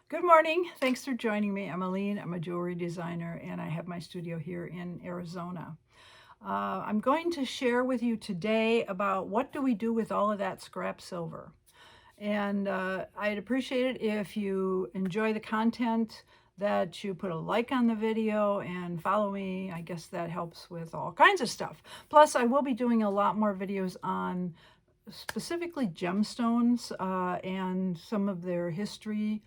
Good morning. Thanks for joining me. I'm Alene. I'm a jewelry designer and I have my studio here in Arizona. I'm going to share with you today about what do we do with all of that scrap silver. And I'd appreciate it if you enjoy the content, that you put a like on the video and follow me. I guess that helps with all kinds of stuff. Plus, I will be doing a lot more videos on specifically gemstones and some of their history,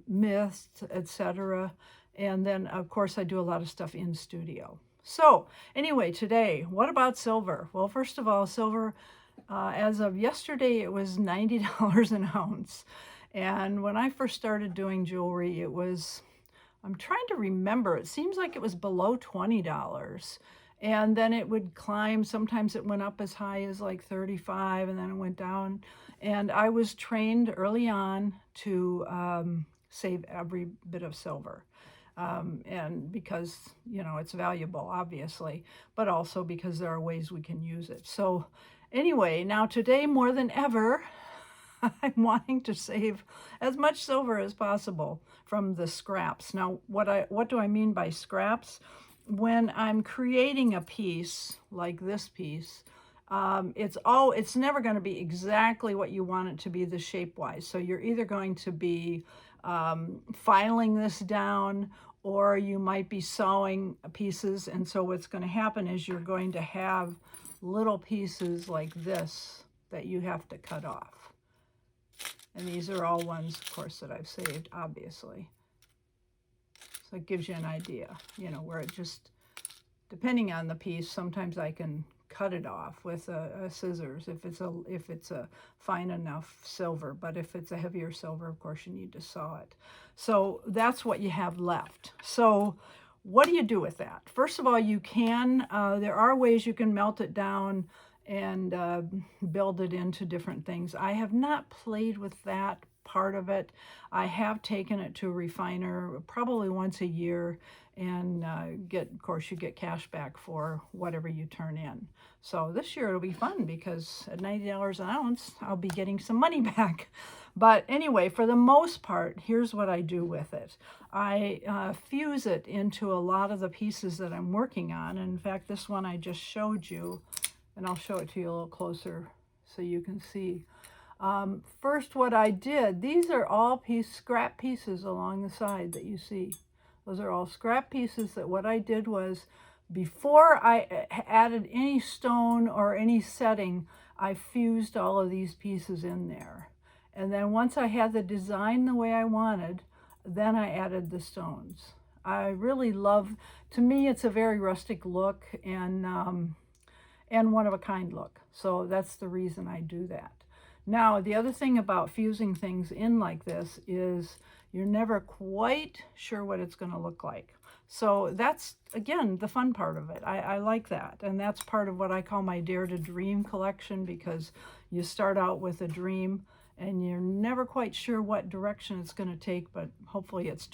myths, etc. And then, of course, I do a lot of stuff in studio. So anyway, today, what about silver? Well, first of all, silver, as of yesterday, it was $90 an ounce. And when I first started doing jewelry, it was, I'm trying to remember, it seems like it was below $20. And then it would climb. Sometimes it went up as high as like 35 and then it went down. And I was trained early on to save every bit of silver. And because, you know, it's valuable, obviously, but also because there are ways we can use it. So anyway, now today more than ever, I'm wanting to save as much silver as possible from the scraps. Now, what do I mean by scraps? When I'm creating a piece like this piece, it's never going to be exactly what you want it to be, the shape-wise. So you're either going to be filing this down, or you might be sewing pieces. And so what's going to happen is you're going to have little pieces like this that you have to cut off. And these are all ones, of course, that I've saved, obviously. So it gives you an idea, you know, where it just, depending on the piece, sometimes I can cut it off with a scissors if it's a fine enough silver. But if it's a heavier silver, of course, you need to saw it. So that's what you have left. So what do you do with that? First of all, you can, there are ways you can melt it down and build it into different things. I have not played with that part of it. I have taken it to a refiner probably once a year and of course, you get cash back for whatever you turn in. So this year it'll be fun because at $90 an ounce, I'll be getting some money back. But anyway, for the most part, here's what I do with it. I fuse it into a lot of the pieces that I'm working on. And in fact, this one I just showed you, and I'll show it to you a little closer so you can see. First, what I did, these are all scrap pieces along the side that you see. Those are all scrap pieces that what I did was, before I added any stone or any setting, I fused all of these pieces in there. And then once I had the design the way I wanted, then I added the stones. I really love, to me, it's a very rustic look and one-of-a-kind look. So that's the reason I do that. Now, the other thing about fusing things in like this is you're never quite sure what it's going to look like. So that's, again, the fun part of it. I like that. And that's part of what I call my Dare to Dream collection, because you start out with a dream and you're never quite sure what direction it's going to take, but hopefully it's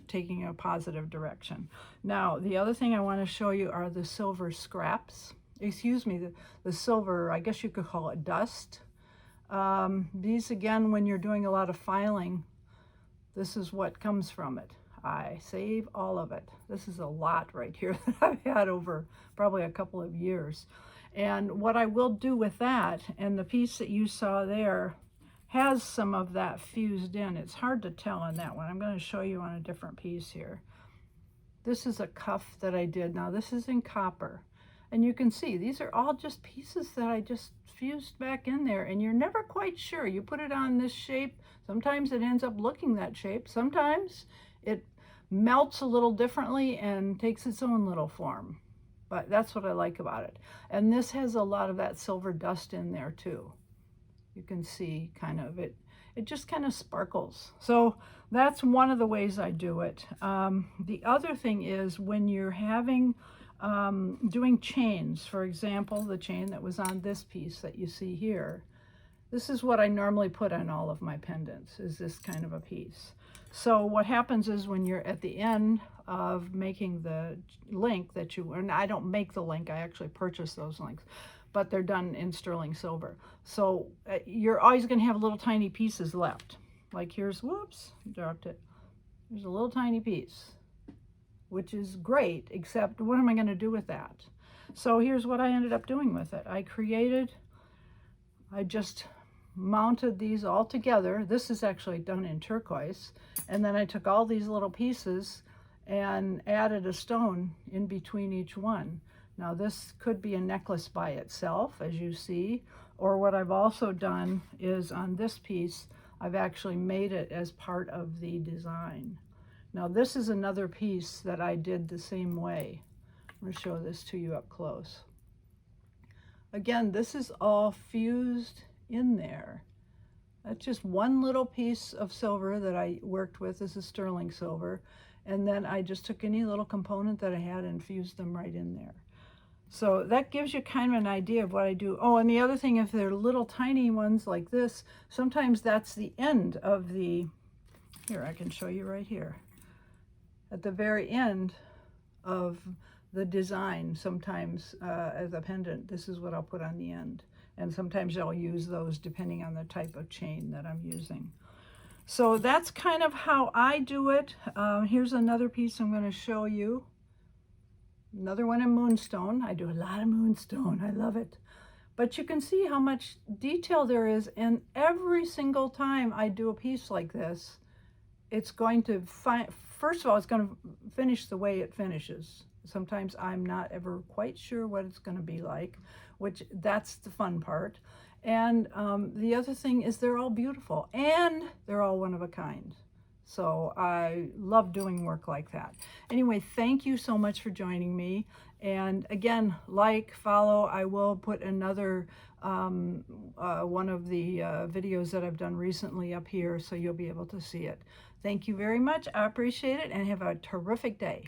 taking a positive direction. Now, the other thing I want to show you are the silver scraps. Excuse me, the silver, I guess you could call it dust. These, again, when you're doing a lot of filing, this is what comes from it. I save all of it. This is a lot right here that I've had over probably a couple of years. And what I will do with that, and the piece that you saw there has some of that fused in. It's hard to tell on that one. I'm going to show you on a different piece here. This is a cuff that I did. Now this is in copper. And you can see these are all just pieces that I just fused back in there, and you're never quite sure. You put it on this shape, sometimes it ends up looking that shape. Sometimes it melts a little differently and takes its own little form. But that's what I like about it. And this has a lot of that silver dust in there too. You can see kind of it just kind of sparkles. So that's one of the ways I do it. The other thing is when you're having doing chains, for example, the chain that was on this piece that you see here, this is what I normally put on all of my pendants, is this kind of a piece. So what happens is when you're at the end of making the link that you, and I don't make the link, I actually purchase those links, but they're done in sterling silver. So you're always going to have little tiny pieces left. Like here's, whoops, dropped it. There's a little tiny piece, which is great, except what am I going to do with that? So here's what I ended up doing with it. I just mounted these all together. This is actually done in turquoise. And then I took all these little pieces and added a stone in between each one. Now this could be a necklace by itself, as you see, or what I've also done is on this piece, I've actually made it as part of the design. Now this is another piece that I did the same way. I'm going to show this to you up close. Again, this is all fused in there. That's just one little piece of silver that I worked with. This is sterling silver. And then I just took any little component that I had and fused them right in there. So that gives you kind of an idea of what I do. Oh, and the other thing, if they're little tiny ones like this, sometimes that's the end of the, here, I can show you right here. At the very end of the design, sometimes as a pendant, this is what I'll put on the end. And sometimes I'll use those depending on the type of chain that I'm using. So that's kind of how I do it. Here's another piece I'm going to show you. Another one in moonstone. I do a lot of moonstone. I love it. But you can see how much detail there is, and every single time I do a piece like this, it's going to first of all, it's going to finish the way it finishes. Sometimes I'm not ever quite sure what it's going to be like, which that's the fun part. And the other thing is they're all beautiful and they're all one of a kind. So I love doing work like that. Anyway, thank you so much for joining me. And again, like, follow. I will put another one of the videos that I've done recently up here so you'll be able to see it. Thank you very much. I appreciate it and have a terrific day.